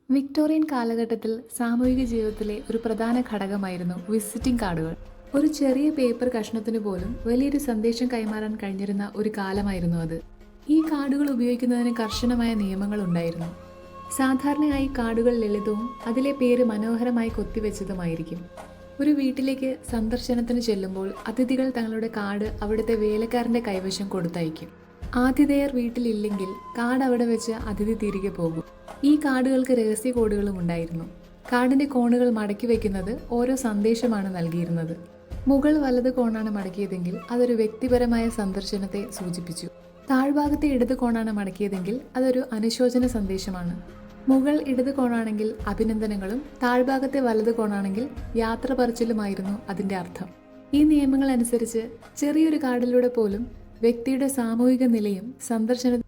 Victorian കാലഘട്ടത്തിൽ സാമൂഹിക ജീവിതത്തിലെ ഒരു പ്രധാന ഘടകമായിരുന്നു വിസിറ്റിംഗ് കാർഡുകൾ. ഒരു ചെറിയ പേപ്പർ കഷ്ണത്തിനു പോലും വലിയൊരു സന്ദേശം കൈമാറാൻ കഴിഞ്ഞിരുന്ന ഒരു കാലമായിരുന്നു അത്. ഈ കാർഡുകൾ ഉപയോഗിക്കുന്നതിന് കർശനമായ നിയമങ്ങൾ ഉണ്ടായിരുന്നു. സാധാരണയായി കാർഡുകൾ ലളിതവും അതിലെ പേര് മനോഹരമായി കൊത്തിവെച്ചതുമായിരിക്കും. ഒരു വീട്ടിലേക്ക് സന്ദർശനത്തിന് ചെല്ലുമ്പോൾ അതിഥികൾ തങ്ങളുടെ കാർഡ് അവിടുത്തെ വേലക്കാരന്റെ കൈവശം കൊടുത്തയക്കും. ആതിഥേയർ വീട്ടിലില്ലെങ്കിൽ കാർഡ് അവിടെ വെച്ച് അതിഥി തിരികെ പോകും. ഈ കാർഡുകൾക്ക് രഹസ്യ കോഡുകളും ഉണ്ടായിരുന്നു. കാർഡിന്റെ കോണുകൾ മടക്കി വെക്കുന്നത് ഓരോ സന്ദേശമാണ് നൽകിയിരുന്നത്. മുകൾ വലത് കോണാണ് മടക്കിയതെങ്കിൽ അതൊരു വ്യക്തിപരമായ സന്ദർശനത്തെ സൂചിപ്പിച്ചു. താഴ്ഭാഗത്തെ ഇടത് കോണാണ് മടക്കിയതെങ്കിൽ അതൊരു അനുശോചന സന്ദേശമാണ്. മുകൾ ഇടത് കോണാണെങ്കിൽ അഭിനന്ദനങ്ങളും താഴ്ഭാഗത്തെ വലത് കോണാണെങ്കിൽ യാത്ര പറച്ചിലുമായിരുന്നു അതിന്റെ അർത്ഥം. ഈ നിയമങ്ങൾ അനുസരിച്ച് ചെറിയൊരു കാർഡിലൂടെ പോലും വ്യക്തിയുടെ സാമൂഹിക നിലയും സന്ദർശന